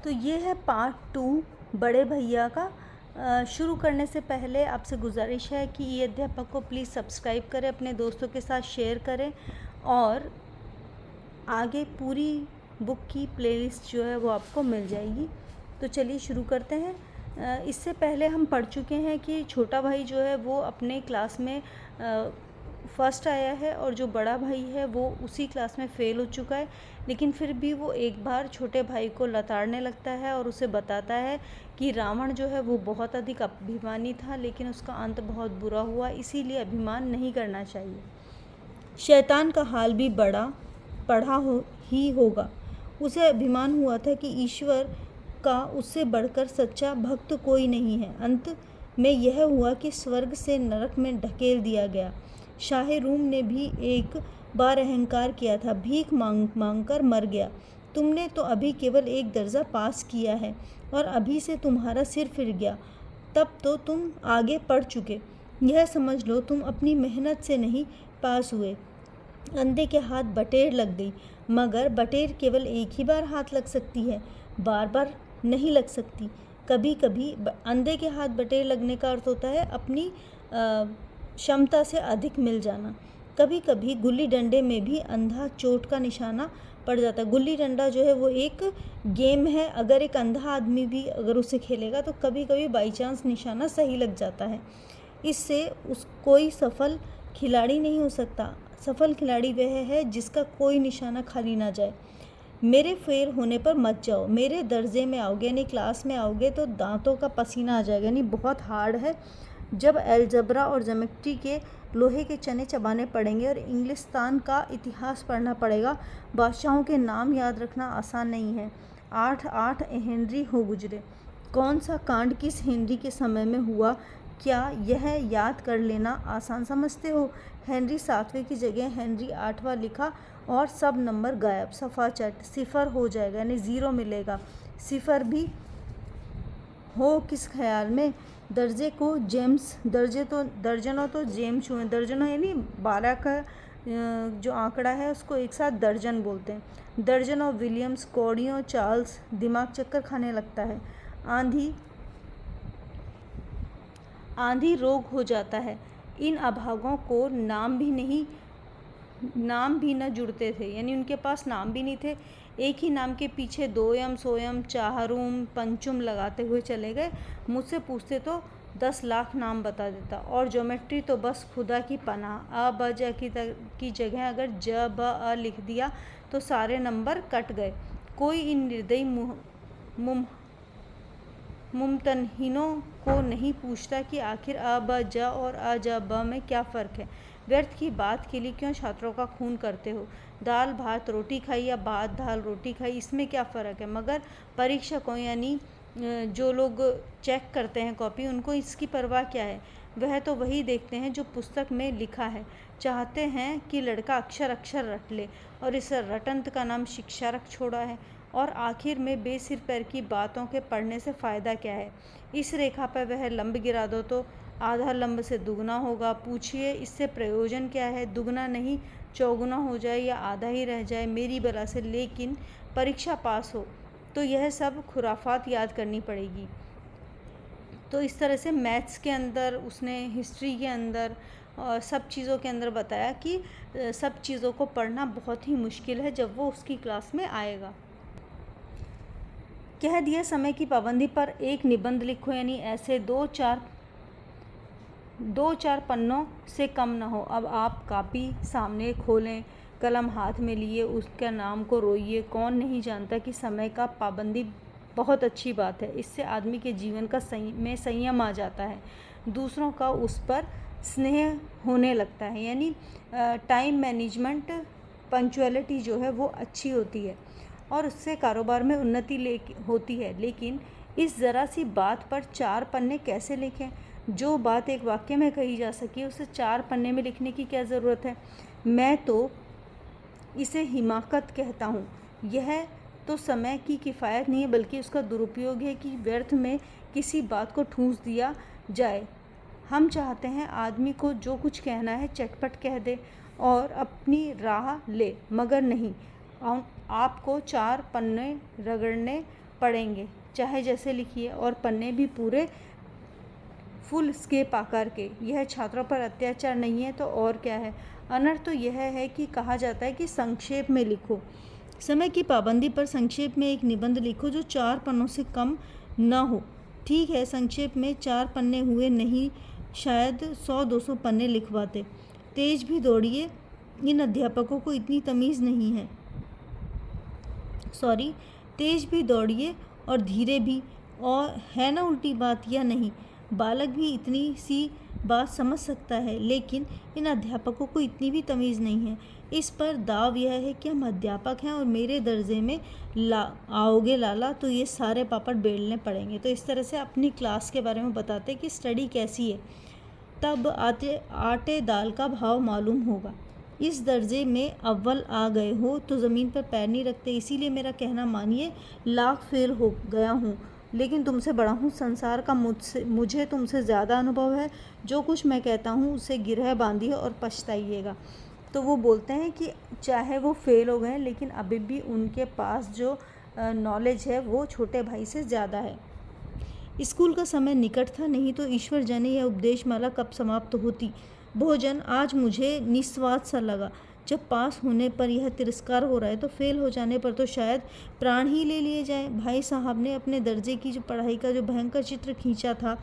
तो ये है पार्ट 2 बड़े भैया का। शुरू करने से पहले आपसे गुजारिश है कि ये अध्यापक को प्लीज़ सब्सक्राइब करें, अपने दोस्तों के साथ शेयर करें और आगे पूरी बुक की प्लेलिस्ट जो है वो आपको मिल जाएगी। तो चलिए शुरू करते हैं। इससे पहले हम पढ़ चुके हैं कि छोटा भाई जो है वो अपने क्लास में फर्स्ट आया है और जो बड़ा भाई है वो उसी क्लास में फ़ेल हो चुका है, लेकिन फिर भी वो एक बार छोटे भाई को लताड़ने लगता है और उसे बताता है कि रावण जो है वो बहुत अधिक अभिमानी था, लेकिन उसका अंत बहुत बुरा हुआ, इसीलिए अभिमान नहीं करना चाहिए। शैतान का हाल भी ही होगा। उसे अभिमान हुआ था कि ईश्वर का उससे बढ़कर सच्चा भक्त कोई नहीं है। अंत में यह हुआ कि स्वर्ग से नरक में ढकेल दिया गया। शाह रूम ने भी एक बार अहंकार किया था, भीख मांग कर मर गया। तुमने तो अभी केवल एक दर्जा पास किया है और अभी से तुम्हारा सिर फिर गया, तब तो तुम आगे पढ़ चुके। यह समझ लो तुम अपनी मेहनत से नहीं पास हुए। अंधे के हाथ बटेर लग गई, मगर बटेर केवल एक ही बार हाथ लग सकती है, बार बार नहीं लग सकती। कभी कभी अंधे के हाथ बटेर लगने का अर्थ होता है अपनी क्षमता से अधिक मिल जाना। कभी कभी गुल्ली डंडे में भी अंधा चोट का निशाना पड़ जाता है। गुल्ली डंडा जो है वो एक गेम है, अगर एक अंधा आदमी भी अगर उसे खेलेगा तो कभी कभी बाई चांस निशाना सही लग जाता है। इससे कोई सफल खिलाड़ी नहीं हो सकता। सफल खिलाड़ी वह है जिसका कोई निशाना खाली ना जाए। मेरे फेल होने पर मत जाओ, मेरे दर्जे में आओगे यानी क्लास में आओगे तो दांतों का पसीना आ जाएगा, यानी बहुत हार्ड है। जब अलजबरा और ज्योमेट्री के लोहे के चने चबाने पड़ेंगे और इंग्लिस्तान का इतिहास पढ़ना पड़ेगा। बादशाहों के नाम याद रखना आसान नहीं है। 8 हेनरी हो गुजरे। कौन सा कांड किस हेनरी के समय में हुआ, क्या यह याद कर लेना आसान समझते हो? हेनरी 7वें की जगह हेनरी 8वां लिखा और सब नंबर गायब, सफ़ा चट, सिफर हो जाएगा यानी 0 मिलेगा। सिफर भी हो किस ख्याल में? दर्जे को जेम्स, दर्जनों तो जेम्स हुए, दर्जनों यानी 12 का जो आंकड़ा है उसको एक साथ दर्जन बोलते हैं। दर्जनों विलियम्स, कौड़ियों चार्ल्स, दिमाग चक्कर खाने लगता है। आंधी रोग हो जाता है। इन अभागों को नाम भी न जुड़ते थे, यानी उनके पास नाम भी नहीं थे। एक ही नाम के पीछे दोयम, सोयम, चाहरुम, पंचुम लगाते हुए चले गए। मुझसे पूछते तो 10 लाख नाम बता देता। और ज्योमेट्री तो बस खुदा की पनाह। अ ब ज की जगह अगर ज ब अ लिख दिया तो सारे नंबर कट गए। कोई इन निर्दयी मुमतनहीनों को नहीं पूछता कि आखिर अ ब ज और अ ज ब में क्या फ़र्क है। व्यर्थ की बात के लिए क्यों छात्रों का खून करते हो? दाल भात रोटी खाई या भात दाल रोटी खाई, इसमें क्या फ़र्क है? मगर परीक्षकों यानी जो लोग चेक करते हैं कॉपी, उनको इसकी परवाह क्या है? वह तो वही देखते हैं जो पुस्तक में लिखा है। चाहते हैं कि लड़का अक्षर अक्षर रट ले, और इस रटंत का नाम शिक्षा रख छोड़ा है। और आखिर में बेसिर पैर की बातों के पढ़ने से फ़ायदा क्या है? इस रेखा पर वह लंब गिरा दो तो आधा लंब से दुगना होगा। पूछिए इससे प्रयोजन क्या है? दुगना नहीं चौगुना हो जाए या आधा ही रह जाए, मेरी बला से, लेकिन परीक्षा पास हो तो यह सब खुराफात याद करनी पड़ेगी। तो इस तरह से मैथ्स के अंदर उसने हिस्ट्री के अंदर और सब चीज़ों के अंदर बताया कि सब चीज़ों को पढ़ना बहुत ही मुश्किल है जब वो उसकी क्लास में आएगा। कह दिया समय की पाबंदी पर एक निबंध लिखो, यानी ऐसे दो चार पन्नों से कम ना हो। अब आप कापी सामने खोलें, कलम हाथ में लिए उसका नाम को रोइए। कौन नहीं जानता कि समय का पाबंदी बहुत अच्छी बात है, इससे आदमी के जीवन का संयम आ जाता है, दूसरों का उस पर स्नेह होने लगता है, यानी टाइम मैनेजमेंट, पंक्चुअलिटी जो है वो अच्छी होती है और उससे कारोबार में उन्नति होती है। लेकिन इस ज़रा सी बात पर 4 पन्ने कैसे लिखें? जो बात एक वाक्य में कही जा सके उसे 4 पन्ने में लिखने की क्या ज़रूरत है? मैं तो इसे हिमाकत कहता हूँ। यह तो समय की किफ़ायत नहीं है बल्कि उसका दुरुपयोग है कि व्यर्थ में किसी बात को ठूंस दिया जाए। हम चाहते हैं आदमी को जो कुछ कहना है चटपट कह दे और अपनी राह ले, मगर नहीं, आपको 4 पन्ने रगड़ने पढ़ेंगे, चाहे जैसे लिखिए, और पन्ने भी पूरे फुल स्केप आकार के। यह छात्रों पर अत्याचार नहीं है तो और क्या है। अनर्थ तो यह है कि कहा जाता है कि संक्षेप में लिखो। समय की पाबंदी पर संक्षेप में एक निबंध लिखो जो 4 पन्नों से कम न हो। ठीक है, संक्षेप में 4 पन्ने हुए नहीं, शायद 100-200 पन्ने लिखवाते। तेज भी दौड़िए, इन अध्यापकों को इतनी तमीज़ नहीं है। तेज भी दौड़िए और धीरे भी, और है ना उल्टी बात या नहीं। बालक भी इतनी सी बात समझ सकता है, लेकिन इन अध्यापकों को इतनी भी तमीज़ नहीं है। इस पर दाव यह है कि हम अध्यापक हैं और मेरे दर्जे में आओगे लाला तो ये सारे पापड़ बेलने पड़ेंगे। तो इस तरह से अपनी क्लास के बारे में बताते कि स्टडी कैसी है, तब आटे दाल का भाव मालूम होगा। इस दर्जे में अव्वल आ गए हो तो ज़मीन पर पैर नहीं रखते, इसीलिए मेरा कहना मानिए। लाख फेल हो गया हूँ लेकिन तुमसे बड़ा हूँ। संसार का मुझे तुमसे ज़्यादा अनुभव है। जो कुछ मैं कहता हूँ उसे गिरह बांधिए और पछताइएगा। तो वो बोलते हैं कि चाहे वो फेल हो गए लेकिन अभी भी उनके पास जो नॉलेज है वो छोटे भाई से ज़्यादा है। स्कूल का समय निकट था, नहीं तो ईश्वर जाने यह उपदेशमाला कब समाप्त होती। भोजन आज मुझे निस्वाद सा लगा। जब पास होने पर यह तिरस्कार हो रहा है तो फेल हो जाने पर तो शायद प्राण ही ले लिए जाए। भाई साहब ने अपने दर्जे की जो पढ़ाई का जो भयंकर चित्र खींचा था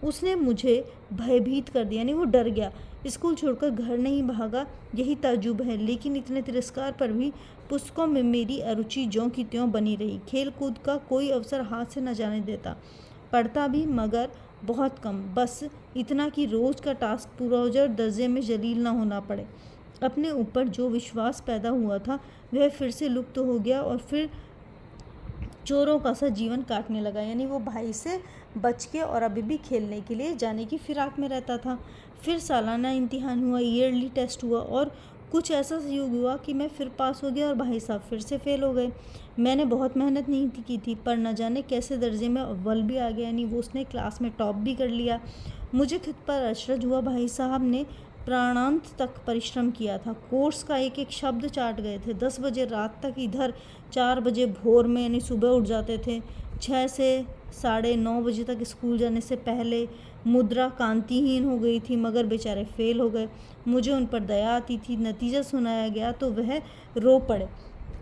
उसने मुझे भयभीत कर दिया, यानी वो डर गया। स्कूल छोड़कर घर नहीं भागा, यही ताज्जुब है। लेकिन इतने तिरस्कार पर भी पुस्तकों में मेरी अरुचि ज्यों की त्यों बनी रही। खेल कूद का कोई अवसर हाथ से न जाने देता। पढ़ता भी मगर बहुत कम, बस इतना कि रोज़ का टास्क पूरा हो जाए और दर्जे में जलील ना होना पड़े। अपने ऊपर जो विश्वास पैदा हुआ था वह फिर से लुप्त हो गया और फिर चोरों का सा जीवन काटने लगा। यानी वो भाई से बच के और अभी भी खेलने के लिए जाने की फिराक में रहता था। फिर सालाना इम्तिहान हुआ, ईयरली टेस्ट हुआ और कुछ ऐसा युग हुआ कि मैं फिर पास हो गया और भाई साहब फिर से फेल हो गए। मैंने बहुत मेहनत नहीं की थी पर न जाने कैसे दर्जे में अव्वल भी आ गया, यानी वो उसने क्लास में टॉप भी कर लिया। मुझे खुद पर अचरज हुआ। भाई साहब ने प्राणांत तक परिश्रम किया था, कोर्स का एक एक शब्द चाट गए थे। 10 बजे रात तक इधर, 4 बजे भोर में यानी सुबह उठ जाते थे। 6 से 9:30 बजे तक स्कूल जाने से पहले मुद्रा कांतिहीन हो गई थी, मगर बेचारे फेल हो गए। मुझे उन पर दया आती थी। नतीजा सुनाया गया तो वह रो पड़े।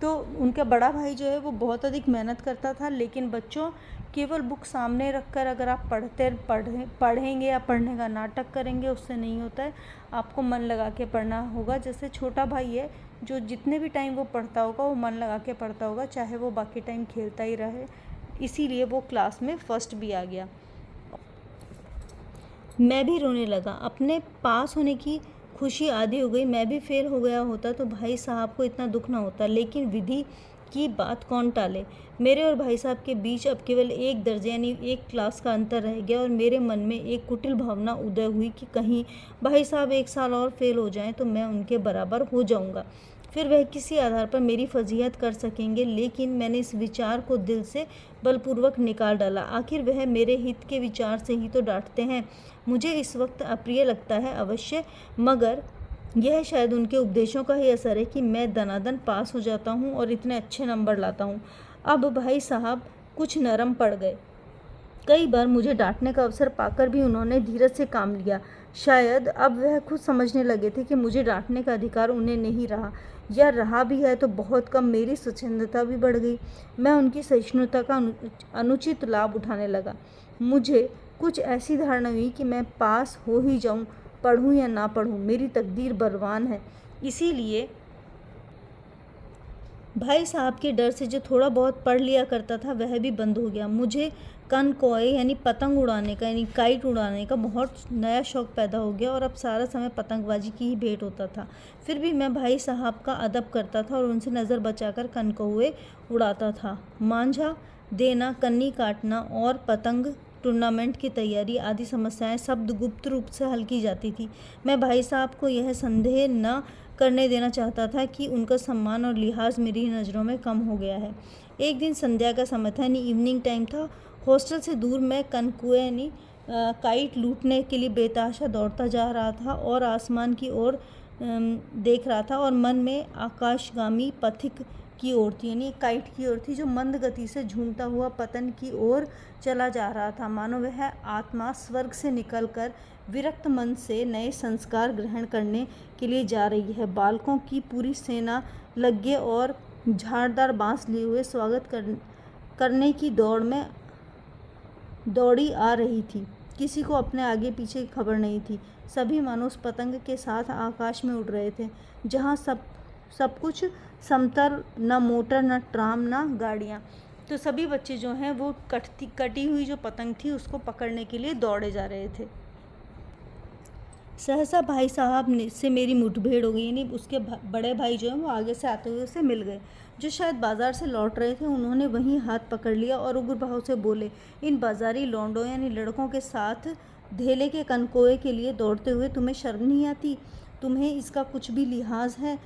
तो उनका बड़ा भाई जो है वो बहुत अधिक मेहनत करता था, लेकिन बच्चों केवल बुक सामने रखकर अगर आप पढ़ेंगे या पढ़ने का नाटक करेंगे उससे नहीं होता है। आपको मन लगा के पढ़ना होगा। जैसे छोटा भाई है जो जितने भी टाइम वो पढ़ता होगा वो मन लगा के पढ़ता होगा, चाहे वो बाकी टाइम खेलता ही रहे। इसीलिए वो क्लास में फर्स्ट भी आ गया। मैं भी रोने लगा। अपने पास होने की खुशी आधी हो गई। मैं भी फेल हो गया होता तो भाई साहब को इतना दुख ना होता, लेकिन विधि की बात कौन टाले। मेरे और भाई साहब के बीच अब केवल एक दर्जे यानी एक क्लास का अंतर रह गया और मेरे मन में एक कुटिल भावना उदय हुई कि कहीं भाई साहब 1 साल और फेल हो जाएं तो मैं उनके बराबर हो जाऊंगा, फिर वह किसी आधार पर मेरी फजीहत कर सकेंगे। लेकिन मैंने इस विचार को दिल से बलपूर्वक निकाल डाला। आखिर वह मेरे हित के विचार से ही तो डांटते हैं। मुझे इस वक्त अप्रिय लगता है अवश्य, मगर यह शायद उनके उपदेशों का ही असर है कि मैं दनादन पास हो जाता हूँ और इतने अच्छे नंबर लाता हूँ। अब भाई साहब कुछ नरम पड़ गए। कई बार मुझे डांटने का अवसर पाकर भी उन्होंने धीरज से काम लिया। शायद अब वह खुद समझने लगे थे कि मुझे डांटने का अधिकार उन्हें नहीं रहा, या रहा भी है तो बहुत कम। मेरी स्वच्छंदता भी बढ़ गई। मैं उनकी सहिष्णुता का अनुचित लाभ उठाने लगा। मुझे कुछ ऐसी धारणा हुई कि मैं पास हो ही जाऊं, पढ़ूं या ना पढ़ूं, मेरी तकदीर बलवान है। इसीलिए भाई साहब के डर से जो थोड़ा बहुत पढ़ लिया करता था वह भी बंद हो गया। मुझे कनकोए यानी पतंग उड़ाने का यानी काइट उड़ाने का बहुत नया शौक़ पैदा हो गया और अब सारा समय पतंगबाजी की ही भेंट होता था। फिर भी मैं भाई साहब का अदब करता था और उनसे नज़र बचाकर कनकौए उड़ाता था। मांझा देना, कन्नी काटना और पतंग टूर्नामेंट की तैयारी आदि समस्याएं शब्द गुप्त रूप से हल की जाती थी। मैं भाई साहब को यह संदेह न करने देना चाहता था कि उनका सम्मान और लिहाज मेरी नज़रों में कम हो गया है। एक दिन संध्या का समय था, यानी इवनिंग टाइम था। हॉस्टल से दूर मैं कनकुए यानी काइट लूटने के लिए बेतहाशा दौड़ता जा रहा था और आसमान की ओर देख रहा था और मन में आकाशगामी पथिक की ओर थी, यानी काइट की ओर थी जो मंद गति से झूमता हुआ पतन की ओर चला जा रहा था। मानो वह आत्मा स्वर्ग से निकलकर विरक्त मन से नए संस्कार ग्रहण करने के लिए जा रही है। बालकों की पूरी सेना लग्गे और झाड़दार बांस लिए हुए स्वागत करने की दौड़ में दौड़ी आ रही थी। किसी को अपने आगे पीछे की खबर नहीं थी। सभी मानो उस पतंग के साथ आकाश में उड़ रहे थे जहाँ सब कुछ समतल, न मोटर, न ट्राम, न गाड़ियाँ। तो सभी बच्चे जो हैं वो कटी हुई जो पतंग थी उसको पकड़ने के लिए दौड़े जा रहे थे। सहसा भाई साहब से मेरी मुठभेड़ हो गई, यानी उसके बड़े भाई जो हैं वो आगे से आते हुए उसे मिल गए, जो शायद बाजार से लौट रहे थे। उन्होंने वहीं हाथ पकड़ लिया और उग्र भाव से बोले, इन बाजारी लौंडों यानी लड़कों के साथ धेले के कनकोए के लिए दौड़ते हुए तुम्हें शर्म नहीं आती? तुम्हें इसका कुछ भी लिहाज है?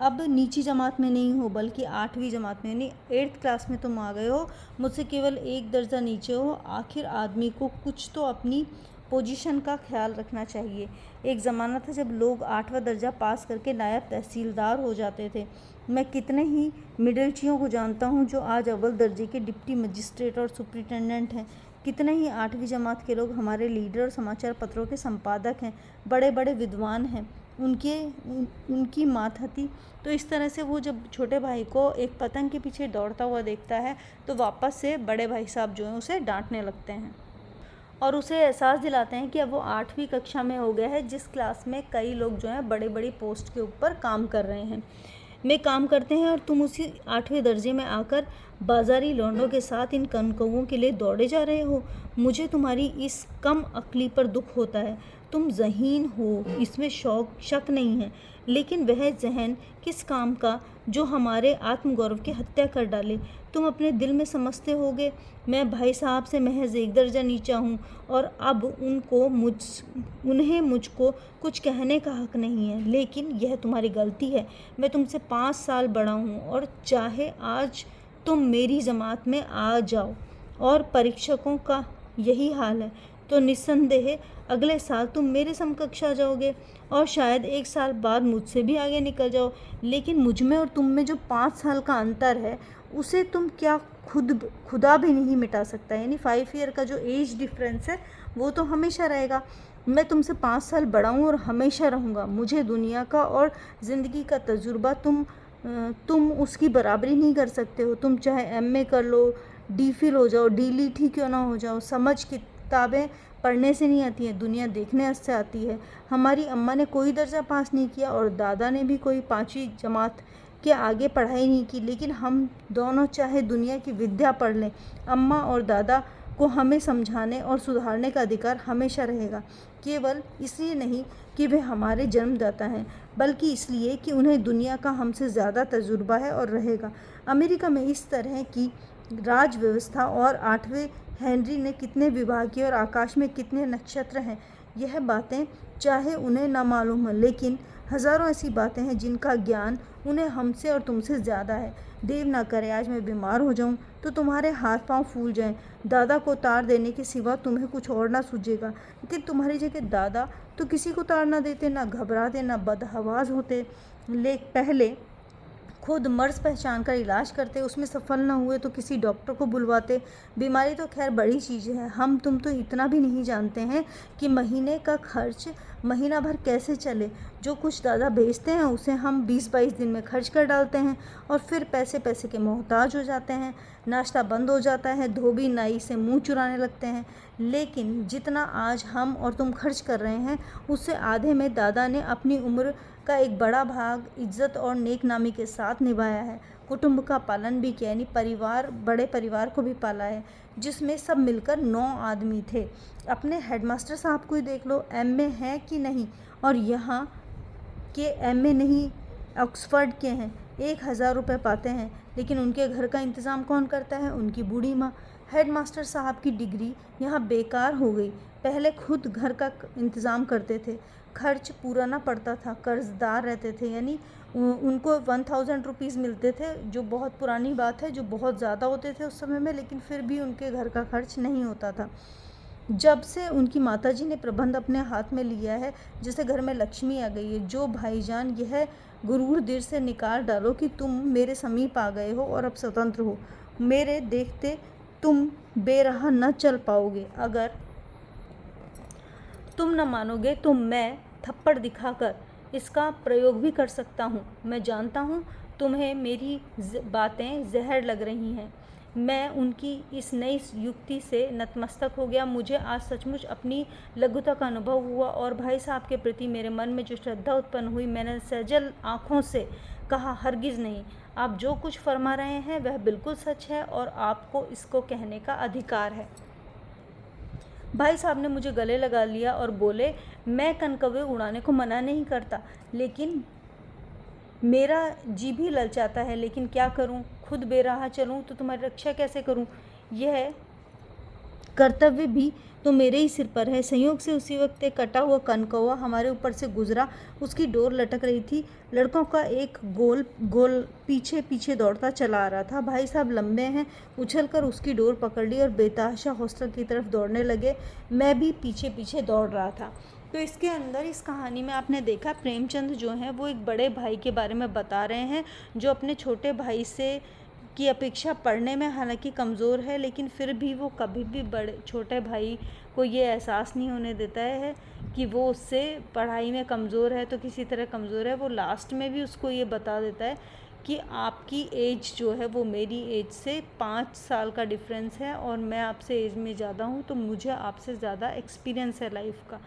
अब नीची जमात में नहीं हो बल्कि 8वीं जमात में, यानी 8th क्लास में तुम आ गए हो। मुझसे केवल एक दर्जा नीचे हो। आखिर आदमी को कुछ तो अपनी पोजीशन का ख्याल रखना चाहिए। एक ज़माना था जब लोग 8वां दर्जा पास करके नायब तहसीलदार हो जाते थे। मैं कितने ही मिडिलचियों को जानता हूँ जो आज अव्वल दर्जे के डिप्टी मजिस्ट्रेट और सुप्रिटेंडेंट हैं। कितने ही 8वीं जमात के लोग हमारे लीडर और समाचार पत्रों के संपादक हैं, बड़े बड़े विद्वान हैं। उनकी मातहती। तो इस तरह से वो जब छोटे भाई को एक पतंग के पीछे दौड़ता हुआ देखता है तो वापस से बड़े भाई साहब जो हैं उसे डांटने लगते हैं और उसे एहसास दिलाते हैं कि अब वो 8वीं कक्षा में हो गया है, जिस क्लास में कई लोग जो हैं बड़े बड़ी पोस्ट के ऊपर काम कर रहे हैं, में काम करते हैं, और तुम उसी 8वें दर्जे में आकर बाजारी लौंडों के साथ इन कनकौओं के लिए दौड़े जा रहे हो। मुझे तुम्हारी इस कम अक्ली पर दुख होता है। तुम ज़हीन हो, इसमें शक नहीं है, लेकिन वह ज़हन किस काम का जो हमारे आत्मगौरव की हत्या कर डाले। तुम अपने दिल में समझते होगे मैं भाई साहब से महज एक दर्जा नीचा हूँ और अब उन्हें मुझको कुछ कहने का हक नहीं है, लेकिन यह तुम्हारी गलती है। मैं तुमसे 5 साल बड़ा हूँ और चाहे आज तुम मेरी जमात में आ जाओ और परीक्षकों का यही हाल है तो निस्संदेह अगले साल तुम मेरे समकक्ष आ जाओगे और शायद 1 साल बाद मुझसे भी आगे निकल जाओ। लेकिन मुझ में और तुम में जो 5 साल का अंतर है उसे तुम क्या खुदा भी नहीं मिटा सकता। यानी 5 ईयर का जो एज डिफरेंस है वो तो हमेशा रहेगा। मैं तुमसे 5 साल बड़ा हूँ और हमेशा रहूँगा। मुझे दुनिया का और ज़िंदगी का तजुर्बा तुम उसकी बराबरी नहीं कर सकते हो। तुम चाहे MA कर लो, DPhil हो जाओ, DLit ही क्यों ना हो जाओ। समझ किताबें पढ़ने से नहीं आती हैं, दुनिया देखने से आती है। हमारी अम्मा ने कोई दर्जा पास नहीं किया और दादा ने भी कोई 5वीं जमात के आगे पढ़ाई नहीं की, लेकिन हम दोनों चाहे दुनिया की विद्या पढ़ लें, अम्मा और दादा को हमें समझाने और सुधारने का अधिकार हमेशा रहेगा। केवल इसलिए नहीं कि वे हमारे जन्मदाता हैं, बल्कि इसलिए कि उन्हें दुनिया का हमसे ज़्यादा तजुर्बा है और रहेगा। अमेरिका में इस तरह की राज व्यवस्था और 8वें हेनरी ने कितने विवाह किए और आकाश में कितने नक्षत्र हैं, यह बातें चाहे उन्हें ना मालूम हो, लेकिन हज़ारों ऐसी बातें हैं जिनका ज्ञान उन्हें हमसे और तुमसे ज़्यादा है। देव ना करे आज मैं बीमार हो जाऊं तो तुम्हारे हाथ पांव फूल जाएं। दादा को तार देने के सिवा तुम्हें कुछ और ना सूझेगा, लेकिन तुम्हारी जगह दादा तो किसी को तार ना देते, ना घबराते, ना बदहवास होते। पहले खुद मर्ज पहचान कर इलाज करते, उसमें सफल ना हुए तो किसी डॉक्टर को बुलवाते। बीमारी तो खैर बड़ी चीज़ है, हम तुम तो इतना भी नहीं जानते हैं कि महीने का खर्च महीना भर कैसे चले। जो कुछ दादा भेजते हैं उसे हम 20-22 दिन में खर्च कर डालते हैं और फिर पैसे पैसे के मोहताज हो जाते हैं। नाश्ता बंद हो जाता है, धोबी नाई से मुंह चुराने लगते हैं। लेकिन जितना आज हम और तुम खर्च कर रहे हैं उससे आधे में दादा ने अपनी उम्र का एक बड़ा भाग इज्जत और नेकनामी के साथ निभाया है। कुटुंब का पालन भी किया, यानी बड़े परिवार को भी पाला है, जिसमें सब मिलकर 9 आदमी थे। अपने हेडमास्टर साहब को ही देख लो, MA हैं कि नहीं, और यहाँ के MA नहीं ऑक्सफर्ड के हैं, 1000 रुपये पाते हैं, लेकिन उनके घर का इंतज़ाम कौन करता है? उनकी बूढ़ी माँ। हेडमास्टर साहब की डिग्री यहाँ बेकार हो गई। पहले खुद घर का इंतज़ाम करते थे, खर्च पूरा ना पड़ता था, कर्जदार रहते थे, यानी उनको 1000 रुपीज़ मिलते थे, जो बहुत पुरानी बात है, जो बहुत ज़्यादा होते थे उस समय में, लेकिन फिर भी उनके घर का खर्च नहीं होता था। जब से उनकी माताजी ने प्रबंध अपने हाथ में लिया है, जैसे घर में लक्ष्मी आ गई है। जो भाईजान, यह गुरूर दिल से निकाल डालो कि तुम मेरे समीप आ गए हो और अब स्वतंत्र हो। मेरे देखते तुम बेराह न चल पाओगे। अगर तुम न मानोगे तो मैं थप्पड़ दिखाकर इसका प्रयोग भी कर सकता हूँ। मैं जानता हूँ तुम्हें मेरी बातें जहर लग रही हैं। मैं उनकी इस नई युक्ति से नतमस्तक हो गया। मुझे आज सचमुच अपनी लघुता का अनुभव हुआ और भाई साहब के प्रति मेरे मन में जो श्रद्धा उत्पन्न हुई, मैंने सजल आँखों से कहा, हरगिज़ नहीं। आप जो कुछ फरमा रहे हैं वह बिल्कुल सच है और आपको इसको कहने का अधिकार है। भाई साहब ने मुझे गले लगा लिया और बोले, मैं कनकव्वे उड़ाने को मना नहीं करता, लेकिन मेरा जी भी ललचाता है। लेकिन क्या करूं? खुद बेराह चलूं तो तुम्हारी रक्षा कैसे करूं? यह कर्तव्य भी तो मेरे ही सिर पर है। संयोग से उसी वक्त एक कटा हुआ कनकौवा हमारे ऊपर से गुजरा। उसकी डोर लटक रही थी। लड़कों का एक गोल गोल पीछे पीछे दौड़ता चला आ रहा था। भाई साहब लंबे हैं, उछलकर उसकी डोर पकड़ ली और बेतहाशा हॉस्टल की तरफ दौड़ने लगे। मैं भी पीछे पीछे दौड़ रहा था। तो इसके अंदर, इस कहानी में आपने देखा, प्रेमचंद जो हैं वो एक बड़े भाई के बारे में बता रहे हैं, जो अपने छोटे भाई से की अपेक्षा पढ़ने में हालांकि कमज़ोर है, लेकिन फिर भी वो कभी भी बड़े छोटे भाई को ये एहसास नहीं होने देता है कि वो उससे पढ़ाई में कमज़ोर है, तो किसी तरह कमज़ोर है। वो लास्ट में भी उसको ये बता देता है कि आपकी एज जो है वो मेरी एज से 5 साल का डिफरेंस है और मैं आपसे एज में ज़्यादा हूँ, तो मुझे आपसे ज़्यादा एक्सपीरियंस है लाइफ का।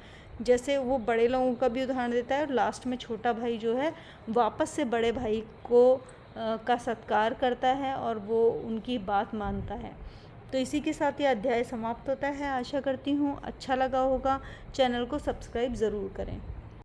जैसे वो बड़े लोगों का भी उदाहरण देता है और लास्ट में छोटा भाई जो है वापस से बड़े भाई को का सत्कार करता है और वो उनकी बात मानता है। तो इसी के साथ ये अध्याय समाप्त होता है। आशा करती हूँ अच्छा लगा होगा। चैनल को सब्सक्राइब ज़रूर करें।